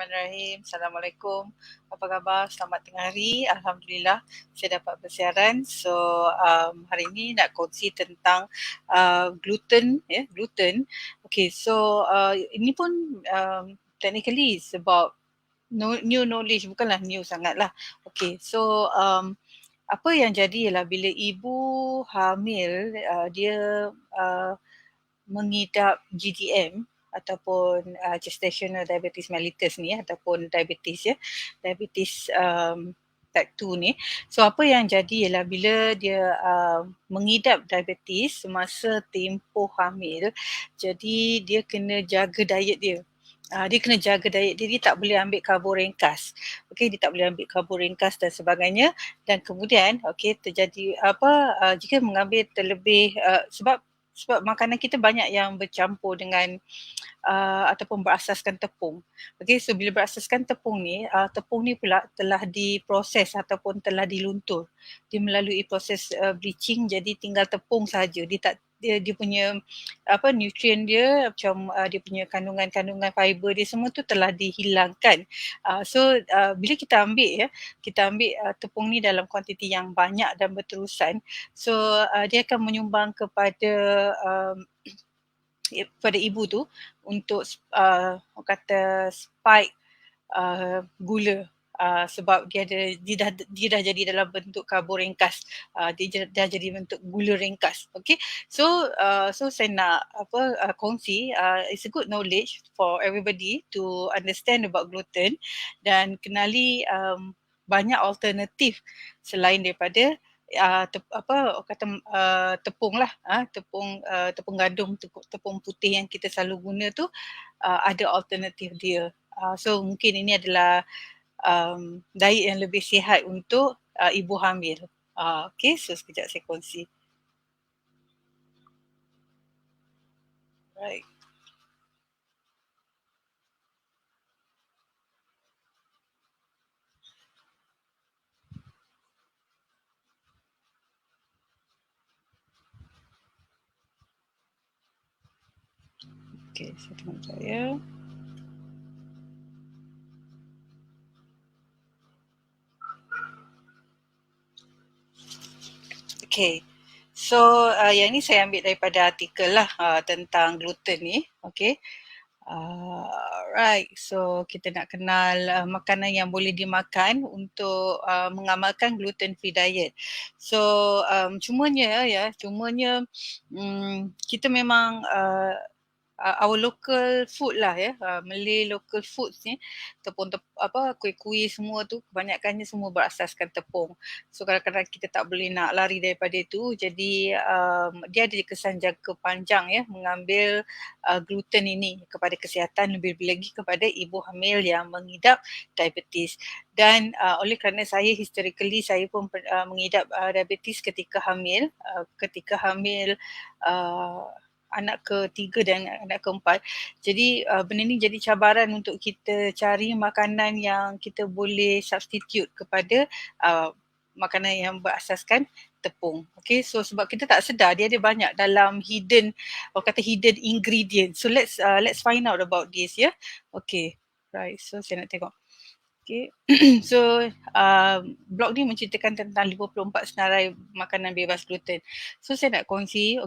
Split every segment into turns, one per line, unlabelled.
Bismillahirrahmanirrahim. Assalamualaikum. Apa khabar? Selamat tengah hari. Alhamdulillah saya dapat bersiaran. So hari ini nak kongsi tentang gluten, gluten. Okay, so ini pun technically is about new knowledge, bukanlah new sangat lah. Okay, so apa yang jadi ialah bila ibu hamil dia mengidap GDM ataupun gestational diabetes mellitus ni ataupun diabetes diabetes type 2 ni. So apa yang jadi ialah bila dia mengidap diabetes semasa tempoh hamil, jadi dia kena jaga diet dia. Dia kena jaga diet dia, dia tak boleh ambil karbo ringkas. Okey, dia tak boleh ambil karbo ringkas dan sebagainya, dan kemudian terjadi jika mengambil terlebih sebab makanan kita banyak yang bercampur dengan ataupun berasaskan tepung. Okey, so bila berasaskan tepung ni pula telah diproses ataupun telah diluntur. Dia melalui proses bleaching, jadi tinggal tepung saja. Dia punya nutrien dia, macam dia punya kandungan fiber dia semua tu telah dihilangkan. Bila kita ambil tepung ni dalam kuantiti yang banyak dan berterusan, so dia akan menyumbang kepada pada ibu tu untuk spike gula. Sebab dia dah jadi dalam bentuk karbo ringkas, dia dah jadi bentuk gula ringkas. Okay, so saya nak kongsi, it's a good knowledge for everybody to understand about gluten dan kenali banyak alternatif selain daripada tepung lah, tepung gandum, tepung putih yang kita selalu guna tu, ada alternatif dia. So mungkin ini adalah diet yang lebih sihat untuk ibu hamil. Okay, so sekejap saya kongsi. Right. Okay, saya tengok saya. Okay, so yang ni saya ambil daripada artikel lah tentang gluten ni. Okay. Right, so kita nak kenal makanan yang boleh dimakan untuk mengamalkan gluten free diet. So cumanya kita memang our local food lah Malay local foods ni ataupun kuih-kuih semua tu kebanyakannya semua berasaskan tepung. So kadang-kadang kita tak boleh nak lari daripada itu, jadi dia ada kesan jangka panjang mengambil gluten ini kepada kesihatan, lebih lagi kepada ibu hamil yang mengidap diabetes. Dan oleh kerana saya historically saya pun mengidap diabetes ketika hamil, anak ketiga dan anak keempat. Jadi benda ni jadi cabaran untuk kita cari makanan yang kita boleh substitute kepada makanan yang berasaskan tepung. Okay, so sebab kita tak sedar dia ada banyak dalam hidden ingredient. So let's find out about this Okay, right. So saya nak tengok. Okay, so blog ni menceritakan tentang 54 senarai makanan bebas gluten. So saya nak kongsi,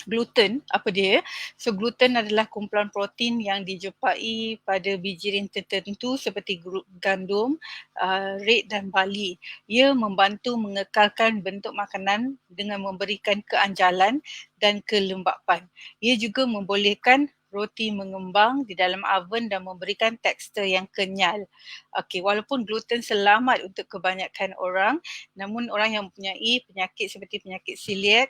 gluten, apa dia? So gluten adalah kumpulan protein yang dijumpai pada bijirin tertentu seperti gandum, red dan barley. Ia membantu mengekalkan bentuk makanan dengan memberikan keanjalan dan kelembapan. Ia juga membolehkan roti mengembang di dalam oven dan memberikan tekstur yang kenyal. Okay, walaupun gluten selamat untuk kebanyakan orang, namun orang yang mempunyai penyakit seperti penyakit celiac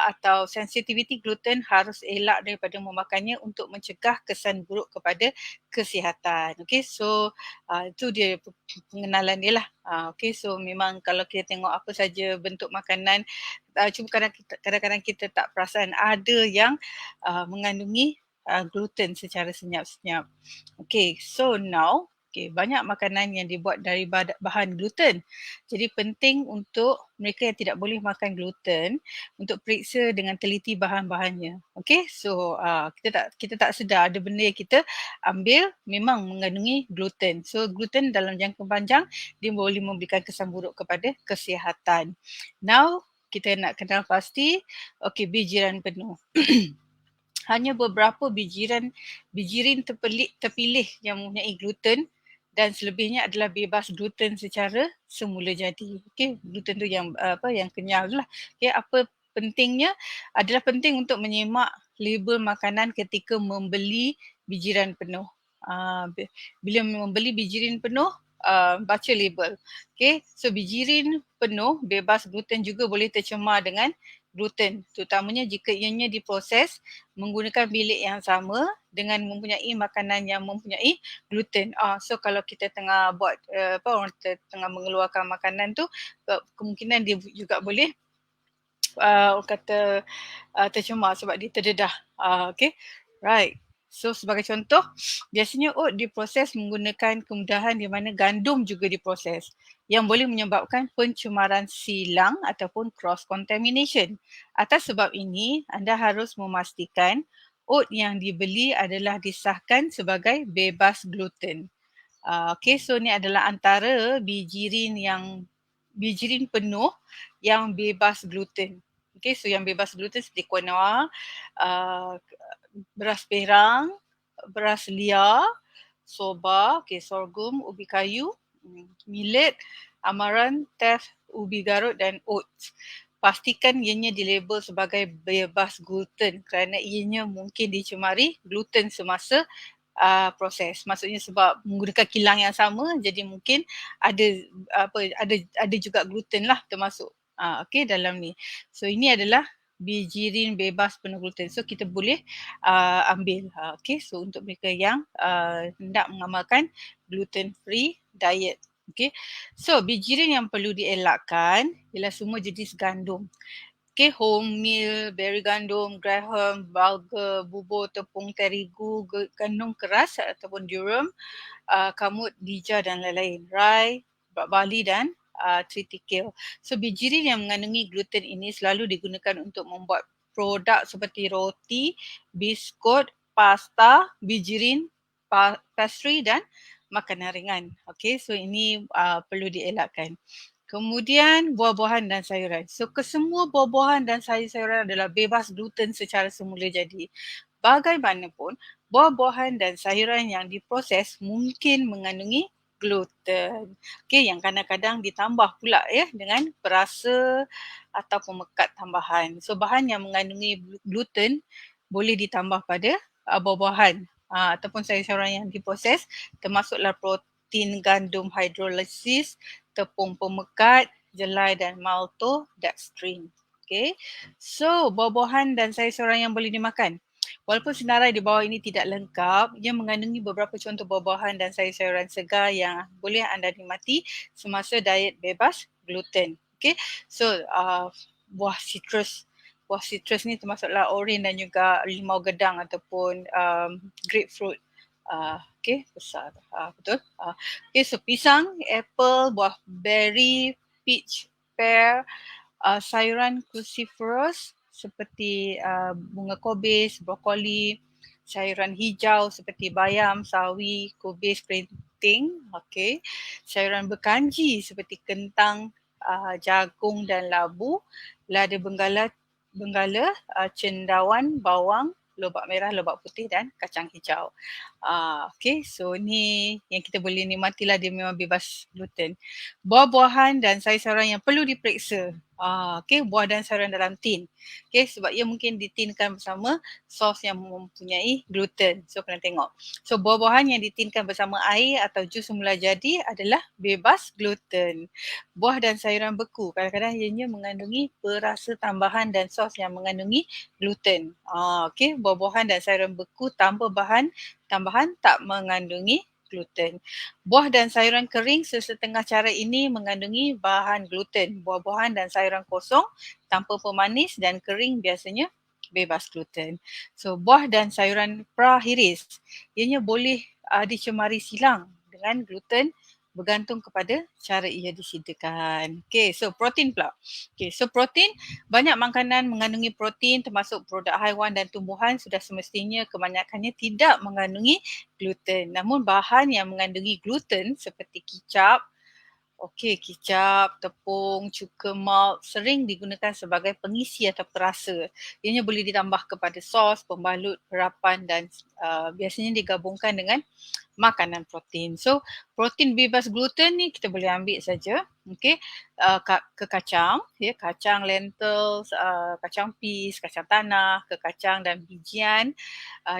atau sensitiviti gluten harus elak daripada memakannya untuk mencegah kesan buruk kepada kesihatan. Okay, so itu dia pengenalan dia lah. Okay, so memang kalau kita tengok apa saja bentuk makanan, cuma kadang-kadang kita tak perasan ada yang mengandungi gluten secara senyap-senyap. Okay, so now Okey, banyak makanan yang dibuat dari bahan gluten. Jadi penting untuk mereka yang tidak boleh makan gluten untuk periksa dengan teliti bahan-bahannya. Okey, so kita tak sedar ada benda yang kita ambil memang mengandungi gluten. So gluten dalam jangka panjang dia boleh memberikan kesan buruk kepada kesihatan. Now kita nak kenal pasti, okey, bijiran penuh. Hanya beberapa bijirin terpilih yang mempunyai gluten dan selebihnya adalah bebas gluten secara semula jadi. Okey, gluten tu yang yang kenyal lah. Okey, apa pentingnya? Adalah penting untuk menyemak label makanan ketika membeli bijiran penuh. Bila membeli bijirin penuh, baca label. Okey, so bijirin penuh bebas gluten juga boleh tercemar dengan gluten, terutamanya jika ianya diproses menggunakan bilik yang sama dengan mempunyai makanan yang mempunyai gluten. So kalau kita tengah buat orang tengah mengeluarkan makanan tu, kemungkinan dia juga boleh orang kata tercemar sebab dia terdedah. Okay, right. So sebagai contoh, biasanya oat diproses menggunakan kemudahan di mana gandum juga diproses yang boleh menyebabkan pencemaran silang ataupun cross contamination. Atas sebab ini, anda harus memastikan oat yang dibeli adalah disahkan sebagai bebas gluten. Okay, so ni adalah antara bijirin penuh yang bebas gluten. Okay, so yang bebas gluten seperti quinoa, beras perang, beras liar, soba, okay, sorghum, ubi kayu, millet, amaranth, teff, ubi garut dan oats. Pastikan ianya dilabel sebagai bebas gluten kerana ianya mungkin dicemari gluten semasa proses. Maksudnya sebab menggunakan kilang yang sama jadi mungkin ada juga gluten lah termasuk dalam ni. So ini adalah bijirin bebas penuh gluten. So kita boleh ambil. So untuk mereka yang hendak mengamalkan gluten free diet. Okay. So bijirin yang perlu dielakkan ialah semua jenis gandum. Okay, wholemeal, berry gandum, graham, bulgur, bubur, tepung terigu, gandum keras ataupun durum, kamut, lija dan lain-lain, rye, barley dan triticale. So bijirin yang mengandungi gluten ini selalu digunakan untuk membuat produk seperti roti, biskut, pasta, bijirin, pastry dan makanan ringan. Okay, so ini perlu dielakkan. Kemudian buah-buahan dan sayuran. So kesemua buah-buahan dan sayur-sayuran adalah bebas gluten secara semula jadi. Bagaimanapun, buah-buahan dan sayuran yang diproses mungkin mengandungi gluten. Okay, yang kadang-kadang ditambah pula dengan perasa atau pemekat tambahan. So bahan yang mengandungi gluten boleh ditambah pada buah-buahan ataupun sayur-sayuran yang diproses, termasuklah protein gandum hidrolisis, tepung pemekat, jelai dan maltodextrin. Okay. So buah-buahan dan sayur-sayuran yang boleh dimakan. Walaupun senarai di bawah ini tidak lengkap, ia mengandungi beberapa contoh buah-buahan dan sayur-sayuran segar yang boleh anda nikmati semasa diet bebas gluten. Okay. So buah citrus ni termasuklah oren dan juga limau gedang ataupun grapefruit. Besar. Betul. So pisang, apple, buah berry, peach, pear, sayuran cruciferous seperti bunga kobis, brokoli, sayuran hijau seperti bayam, sawi, kubis, keriting, sayuran berkanji seperti kentang, jagung dan labu, lada benggala, cendawan, bawang, lobak merah, lobak putih dan kacang hijau. So ni yang kita boleh nikmati lah, dia memang bebas gluten. Buah-buahan dan sayur-sayuran yang perlu diperiksa. Buah dan sayuran dalam tin. Sebab ia mungkin ditinkan bersama sos yang mempunyai gluten. So kena tengok. So buah-buahan yang ditinkan bersama air atau jus semula jadi adalah bebas gluten. Buah dan sayuran beku kadang-kadang ianya mengandungi perasa tambahan dan sos yang mengandungi gluten. Buah-buahan dan sayuran beku tanpa bahan tambahan tak mengandungi gluten. Buah dan sayuran kering sesetengah cara ini mengandungi bahan gluten. Buah-buahan dan sayuran kosong tanpa pemanis dan kering biasanya bebas gluten. So buah dan sayuran prahiris ianya boleh dicemari silang dengan gluten bergantung kepada cara ia disediakan. Okay, so protein pula. Okay, so protein, banyak makanan mengandungi protein termasuk produk haiwan dan tumbuhan sudah semestinya kebanyakannya tidak mengandungi gluten. Namun bahan yang mengandungi gluten seperti kicap, kicap, tepung, cuka malt sering digunakan sebagai pengisi atau perasa. Ianya boleh ditambah kepada sos, pembalut, perapan dan biasanya digabungkan dengan makanan protein. So, protein bebas gluten ni kita boleh ambil saja, ke kacang, kacang lentils, kacang peas, kacang tanah, ke kacang dan bijian,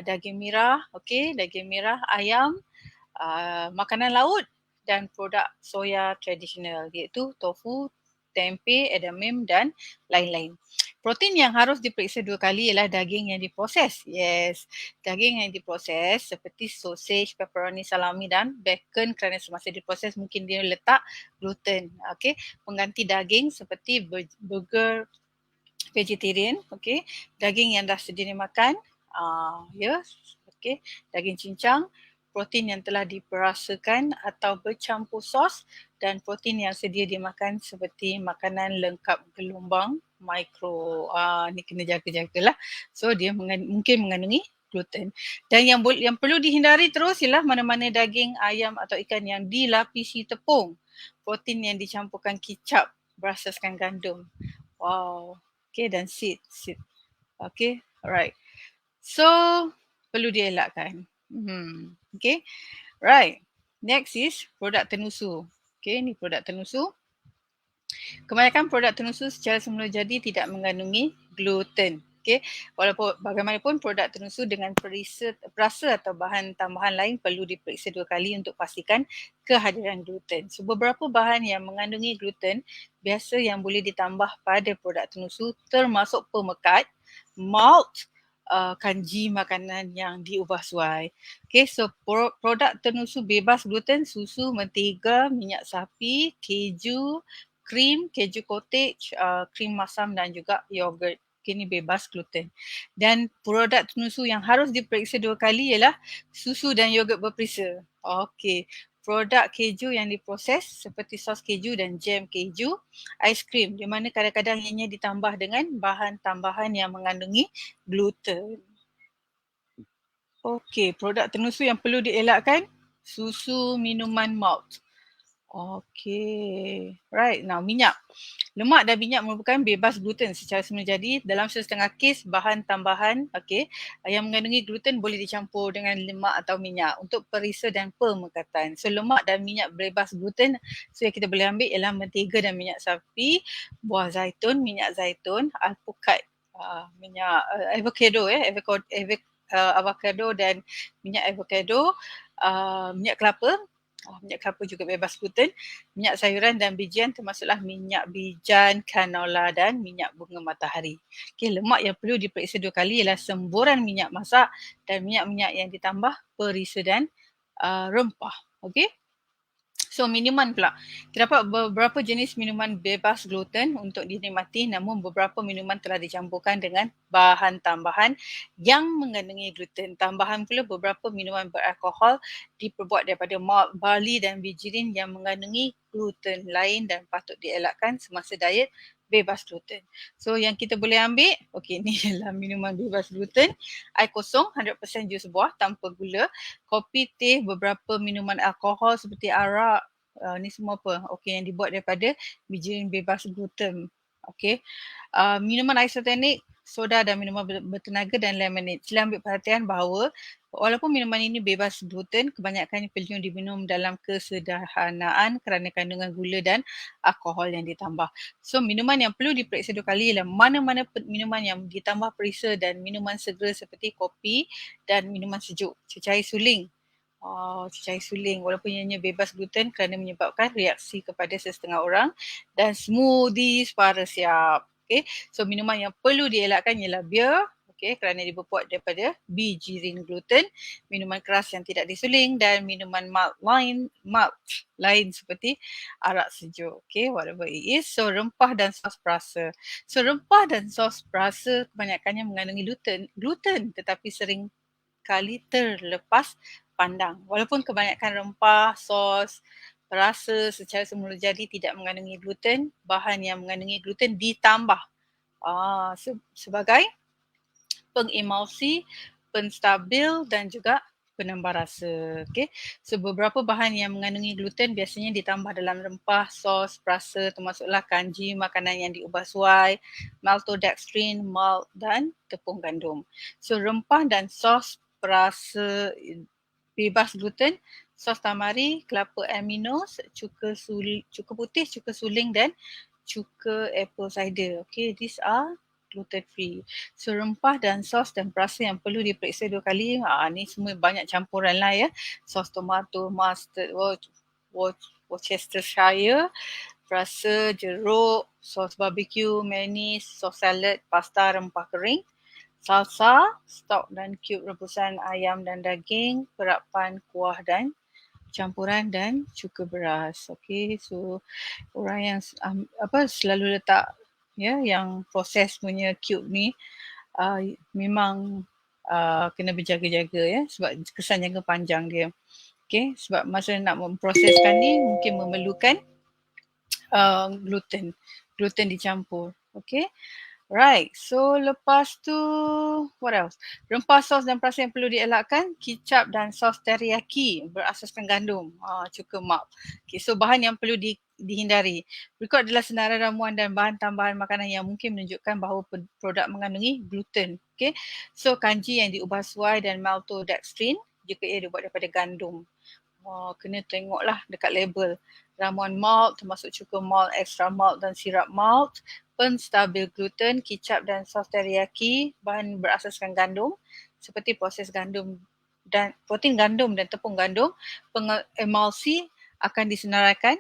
daging merah, daging merah, ayam, makanan laut dan produk soya tradisional iaitu tofu, tempe, edamame dan lain-lain. Protein yang harus diperiksa 2 kali ialah daging yang diproses. Yes, daging yang diproses seperti sausage, pepperoni, salami dan bacon kerana semasa diproses mungkin dia letak gluten. Pengganti daging seperti burger vegetarian, daging yang dah sedia dimakan, daging cincang, protein yang telah diperasakan atau bercampur sos dan protein yang sedia dimakan seperti makanan lengkap gelombang mikro. Ni kena jaga-jagalah. So dia mungkin mengandungi gluten. Dan yang perlu dihindari terus ialah mana-mana daging, ayam atau ikan yang dilapisi tepung. Protein yang dicampurkan kicap berasaskan gandum. Wow. Dan seed. Alright. So perlu dielakkan. Right. Next is produk tenusu. Ni produk tenusu. Kebanyakan produk tenusu secara semula jadi tidak mengandungi gluten. Walaupun bagaimanapun produk tenusu dengan perasa atau bahan tambahan lain perlu diperiksa 2 kali untuk pastikan kehadiran gluten. So beberapa bahan yang mengandungi gluten biasa yang boleh ditambah pada produk tenusu termasuk pemekat, malt, kanji makanan yang diubah suai. So produk tenusu bebas gluten, susu, mentega, minyak sapi, keju, krim, keju cottage, krim masam dan juga yogurt. Ini bebas gluten. Dan produk tenusu yang harus diperiksa 2 kali ialah susu dan yogurt berperisa. Produk keju yang diproses seperti sos keju dan jam keju, aiskrim di mana kadang-kadang ianya ditambah dengan bahan tambahan yang mengandungi gluten. Produk tenusu yang perlu dielakkan, susu, minuman malt. Right. Now, minyak. Lemak dan minyak merupakan bebas gluten secara semula jadi. Dalam setengah kes, bahan tambahan yang mengandungi gluten boleh dicampur dengan lemak atau minyak untuk perisa dan pemekatan. So, lemak dan minyak bebas gluten, so yang kita boleh ambil ialah mentega dan minyak sapi, buah zaitun, minyak zaitun, alpukat, minyak avocado dan minyak avocado, minyak kelapa. Minyak kelapa juga bebas gluten, minyak sayuran dan bijian termasuklah minyak bijan, canola dan minyak bunga matahari. Lemak yang perlu diperiksa 2 kali ialah semburan minyak masak dan minyak-minyak yang ditambah perisa dan rempah. So minuman pula. Terdapat beberapa jenis minuman bebas gluten untuk dinikmati namun beberapa minuman telah dicampurkan dengan bahan tambahan yang mengandungi gluten. Tambahan pula beberapa minuman beralkohol diperbuat daripada malt, barley dan bijirin yang mengandungi gluten lain dan patut dielakkan semasa diet bebas gluten. So yang kita boleh ambil, ni ialah minuman bebas gluten, air kosong 100% jus buah tanpa gula, kopi, teh, beberapa minuman alkohol seperti arak, ni semua apa? Yang dibuat daripada bijirin bebas gluten. Minuman isotonik, soda dan minuman bertenaga dan lemonade. Sila ambil perhatian bahawa walaupun minuman ini bebas gluten, kebanyakannya perlu diminum dalam kesederhanaan kerana kandungan gula dan alkohol yang ditambah. So minuman yang perlu diperiksa 2 kali ialah mana-mana minuman yang ditambah perisa dan minuman segera seperti kopi dan minuman sejuk. Cecair suling. Cecair suling walaupun ianya bebas gluten kerana menyebabkan reaksi kepada sesetengah orang, dan smoothies para siap. So minuman yang perlu dielakkan ialah bir, kerana dibuat daripada bijirin gluten, minuman keras yang tidak disuling dan minuman malt lain seperti arak sejuk. Whatever it is. So rempah dan sos perasa. So rempah dan sos perasa kebanyakannya mengandungi gluten tetapi sering kali terlepas pandang. Walaupun kebanyakan rempah, sos, perasa secara semula jadi tidak mengandungi gluten, bahan yang mengandungi gluten ditambah sebagai pengemulsi, penstabil dan juga penambah rasa. Okay. So beberapa bahan yang mengandungi gluten biasanya ditambah dalam rempah, sos, perasa, termasuklah kanji, makanan yang diubah suai, maltodextrin, malt dan tepung gandum. So rempah dan sos perasa bebas gluten, sos tamari, kelapa aminos, cuka putih, cuka suling dan cuka apple cider. Okay, these are gluten free. So rempah dan sos dan perasa yang perlu diperiksa 2 kali. Ni semua banyak campuran lah ya. Sos tomato, mustard, Worcestershire, perasa jeruk, sos barbecue, mayonnaise, sos salad, pasta rempah kering, salsa, stok dan cube rebusan ayam dan daging, perapan kuah dan campuran dan cuka beras. Okay, so orang yang selalu letak yang proses punya cube ni memang kena berjaga-jaga ya sebab kesan jangka panjang dia. Okay, sebab masa nak memproseskan ni mungkin memerlukan gluten dicampur. Okay. Right, so lepas tu, what else? Rempah, sos dan perasa yang perlu dielakkan, kicap dan sos teriyaki berasaskan gandum, cuka malt. Okay, so bahan yang perlu dihindari. Berikut adalah senarai ramuan dan bahan tambahan makanan yang mungkin menunjukkan bahawa produk mengandungi gluten. Okay, so kanji yang diubah suai dan maltodextrin jika ia dibuat daripada gandum. Kena tengoklah dekat label. Ramuan malt termasuk cuka malt, extra malt dan sirap malt, penstabil gluten, kicap dan sos teriyaki, bahan berasaskan gandum seperti proses gandum dan protein gandum dan tepung gandum, pengemulsi akan disenaraikan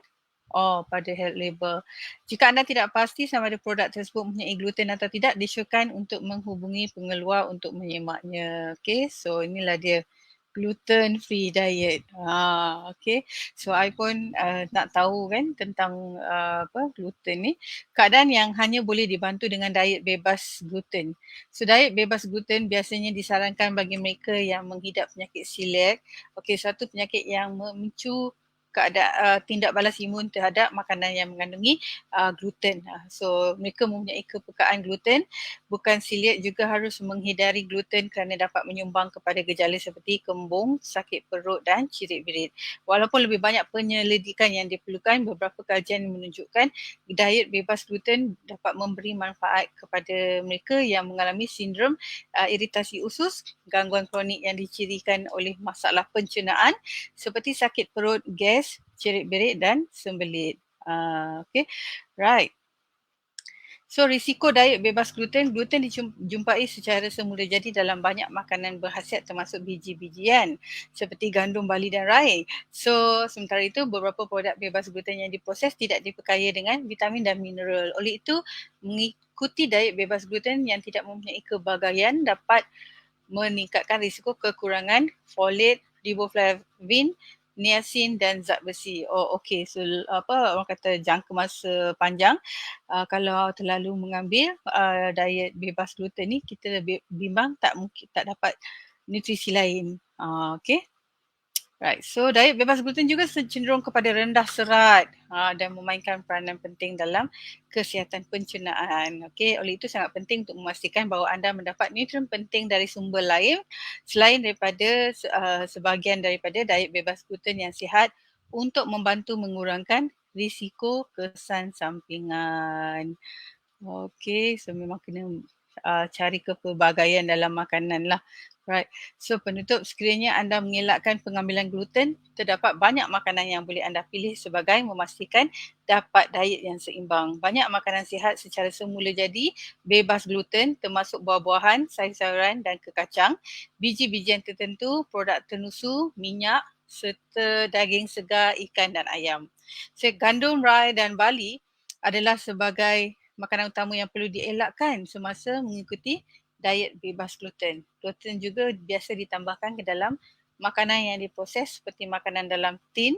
pada health label. Jika anda tidak pasti sama ada produk tersebut mempunyai gluten atau tidak, disyurkan untuk menghubungi pengeluar untuk menyemaknya. Okay, so inilah dia gluten free diet. Okay. So I pun nak tahu kan tentang gluten ni. Keadaan yang hanya boleh dibantu dengan diet bebas gluten. So diet bebas gluten biasanya disarankan bagi mereka yang menghidap penyakit celiac. Okay, satu penyakit yang memicu tindak balas imun terhadap makanan yang mengandungi gluten. So mereka mempunyai kepekaan gluten. Bukan celiac juga harus menghindari gluten kerana dapat menyumbang kepada gejala seperti kembung, sakit perut dan cirit-birit. Walaupun lebih banyak penyelidikan yang diperlukan, beberapa kajian menunjukkan diet bebas gluten dapat memberi manfaat kepada mereka yang mengalami sindrom iritasi usus, gangguan kronik yang dicirikan oleh masalah pencernaan seperti sakit perut, gas, cirit-birit dan sembelit. Okay, right. So risiko diet bebas gluten, gluten dijumpai secara semula jadi dalam banyak makanan berkhasiat termasuk biji-bijian seperti gandum, barley dan rye. So sementara itu beberapa produk bebas gluten yang diproses tidak diperkaya dengan vitamin dan mineral. Oleh itu mengikuti diet bebas gluten yang tidak mempunyai kebagaian dapat meningkatkan risiko kekurangan folate, riboflavin, niacin dan zat besi. Okay. So orang kata jangka masa panjang kalau terlalu mengambil diet bebas gluten ni kita bimbang tak dapat nutrisi lain. Okay. Right, so diet bebas gluten juga cenderung kepada rendah serat dan memainkan peranan penting dalam kesihatan pencernaan. Okay, oleh itu sangat penting untuk memastikan bahawa anda mendapat nutrien penting dari sumber lain selain daripada sebahagian daripada diet bebas gluten yang sihat untuk membantu mengurangkan risiko kesan sampingan. Okay, so memang kena cari kepelbagaian dalam makanan lah. Right. So penutup, sekiranya anda mengelakkan pengambilan gluten, terdapat banyak makanan yang boleh anda pilih sebagai memastikan dapat diet yang seimbang. Banyak makanan sihat secara semula jadi bebas gluten termasuk buah-buahan, sayur-sayuran dan kekacang, biji-bijian tertentu, produk tenusu, minyak serta daging segar, ikan dan ayam. So gandum, rye dan barley adalah sebagai makanan utama yang perlu dielakkan semasa mengikuti diet bebas gluten. Gluten juga biasa ditambahkan ke dalam makanan yang diproses seperti makanan dalam tin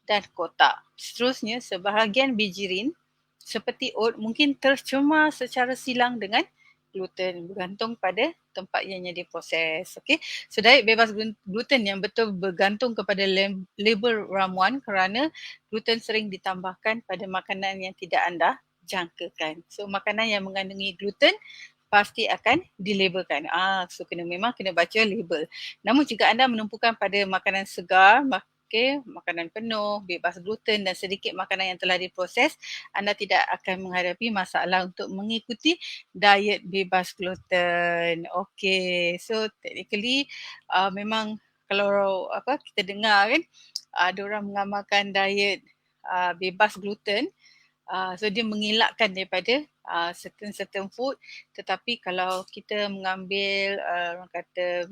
dan kotak. Seterusnya, sebahagian bijirin seperti oat mungkin tercemar secara silang dengan gluten bergantung pada tempat ianya diproses. Okay, so diet bebas gluten yang betul bergantung kepada label ramuan kerana gluten sering ditambahkan pada makanan yang tidak anda jangkakan. So makanan yang mengandungi gluten pasti akan dilabelkan. So memang kena baca label. Namun jika anda menumpukan pada makanan segar, makanan penuh, bebas gluten dan sedikit makanan yang telah diproses, anda tidak akan menghadapi masalah untuk mengikuti diet bebas gluten. Okay, so technically memang kalau kita dengar kan, ada orang mengamalkan diet bebas gluten. So dia mengelakkan daripada certain food, tetapi kalau kita mengambil orang kata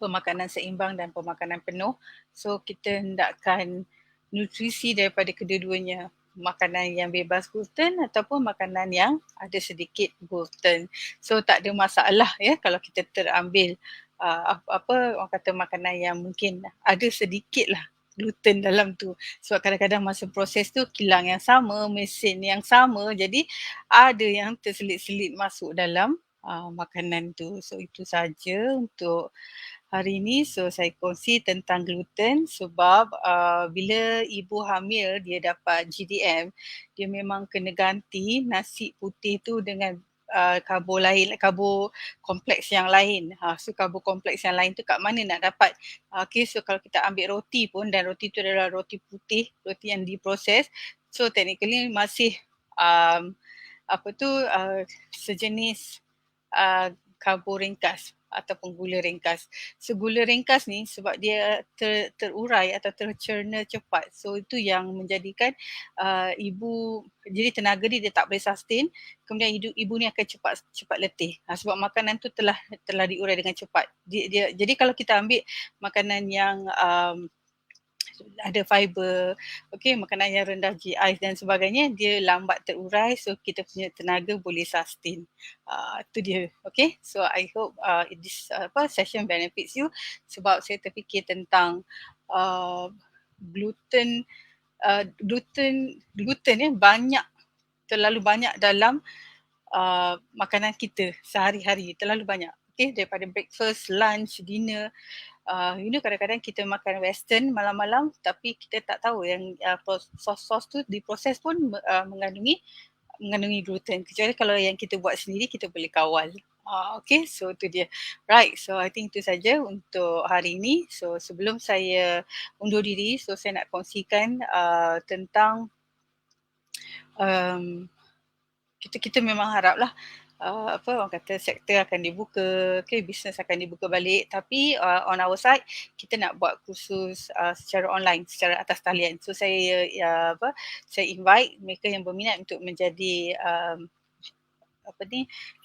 pemakanan seimbang dan pemakanan penuh, so kita hendakkan nutrisi daripada kedua-duanya, makanan yang bebas gluten ataupun makanan yang ada sedikit gluten. So tak ada masalah ya kalau kita terambil orang kata makanan yang mungkin ada sedikit lah gluten dalam tu. Sebab kadang-kadang masa proses tu kilang yang sama, mesin yang sama, jadi ada yang terselit-selit masuk dalam makanan tu. So itu saja untuk hari ini. So saya kongsi tentang gluten sebab bila ibu hamil dia dapat GDM, dia memang kena ganti nasi putih tu dengan karbo lain, karbo kompleks yang lain. So karbo kompleks yang lain tu kat mana nak dapat? Okay, so kalau kita ambil roti pun, dan roti tu adalah roti putih, roti yang diproses, so technically masih sejenis karbo ringkas ataupun gula ringkas. So gula ringkas ni sebab dia terurai atau tercerna cepat. So itu yang menjadikan ibu, jadi tenaga dia tak boleh sustain. Kemudian ibu ni akan cepat letih. Sebab makanan tu telah diurai dengan cepat. Jadi kalau kita ambil makanan yang ada fiber, makanan yang rendah GI dan sebagainya, dia lambat terurai, so kita punya tenaga boleh sustain. Itu dia. Okay, so I hope this session benefits you, sebab saya terfikir tentang gluten banyak, terlalu banyak dalam makanan kita sehari-hari, terlalu banyak. Okay, daripada breakfast, lunch, dinner. Kadang-kadang kita makan western malam-malam, tapi kita tak tahu yang sos-sos tu diproses pun mengandungi gluten. Kecuali kalau yang kita buat sendiri, kita boleh kawal. Okay, so tu dia. Right, so I think itu saja untuk hari ini. So sebelum saya undur diri, so saya nak kongsikan tentang kita memang haraplah orang kata sektor akan dibuka, bisnes akan dibuka balik, tapi on our side kita nak buat kursus secara online, secara atas talian. So saya invite mereka yang berminat untuk menjadi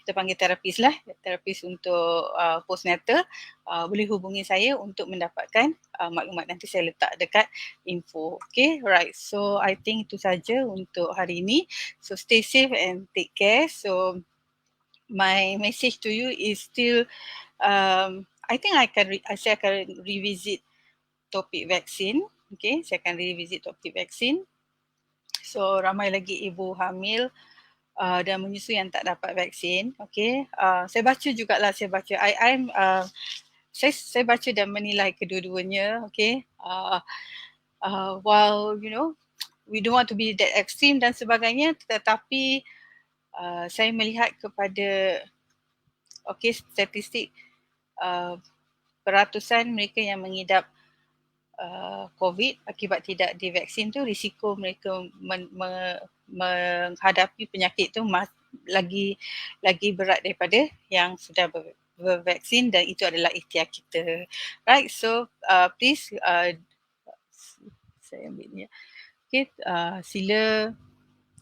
kita panggil terapis untuk postnatal, boleh hubungi saya untuk mendapatkan maklumat. Nanti saya letak dekat info. Okay, right. So I think itu saja untuk hari ini. So stay safe and take care. So my message to you is still, I think saya akan revisit topik vaksin. Okay, saya akan revisit topik vaksin. So ramai lagi ibu hamil dan menyusui yang tak dapat vaksin. Okay, saya baca jugalah, saya baca dan menilai kedua-duanya. Okay, while we don't want to be that extreme dan sebagainya, tetapi saya melihat kepada statistik peratusan mereka yang mengidap COVID akibat tidak divaksin tu, risiko mereka menghadapi penyakit tu lagi berat daripada yang sudah bervaksin, dan itu adalah ikhtiar kita. Right, so please saya ambil ni. Okay, sila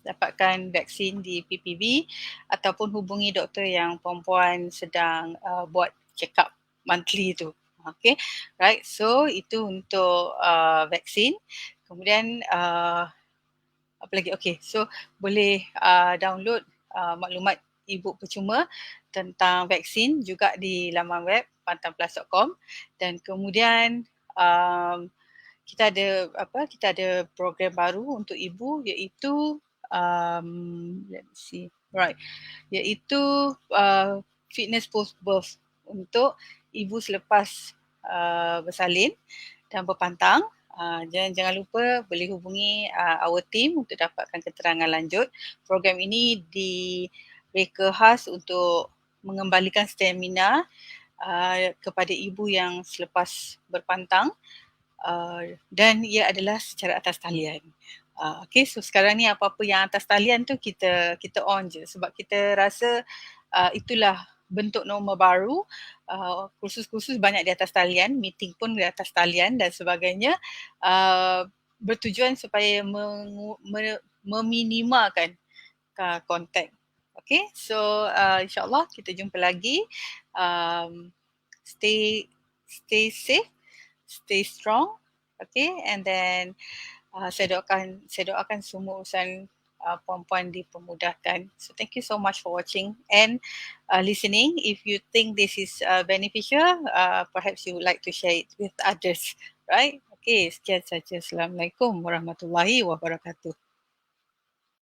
dapatkan vaksin di PPV ataupun hubungi doktor yang perempuan sedang buat check up monthly tu. Okay, right, so itu untuk vaksin. Kemudian apa lagi? Okay, so boleh download maklumat e-book percuma tentang vaksin juga di laman web pantangplus.com, dan kemudian kita ada program baru untuk ibu, iaitu let me see, right, iaitu fitness post birth untuk ibu selepas bersalin dan berpantang. Jangan lupa boleh hubungi our team untuk dapatkan keterangan lanjut. Program ini direka khas untuk mengembalikan stamina kepada ibu yang selepas berpantang dan ia adalah secara atas talian. Okay, so sekarang ni apa-apa yang atas talian tu kita on je sebab kita rasa itulah bentuk norma baru. Kursus-kursus banyak di atas talian, meeting pun di atas talian dan sebagainya, bertujuan supaya meminimalkan kontak. Okay, so insyaAllah kita jumpa lagi. Stay safe, stay strong, okay, and then saya doakan semua urusan puan-puan dipermudahkan. So thank you so much for watching and listening. If you think this is beneficial, perhaps you would like to share it with others, right? Okay, sekian saja. Assalamualaikum warahmatullahi wabarakatuh.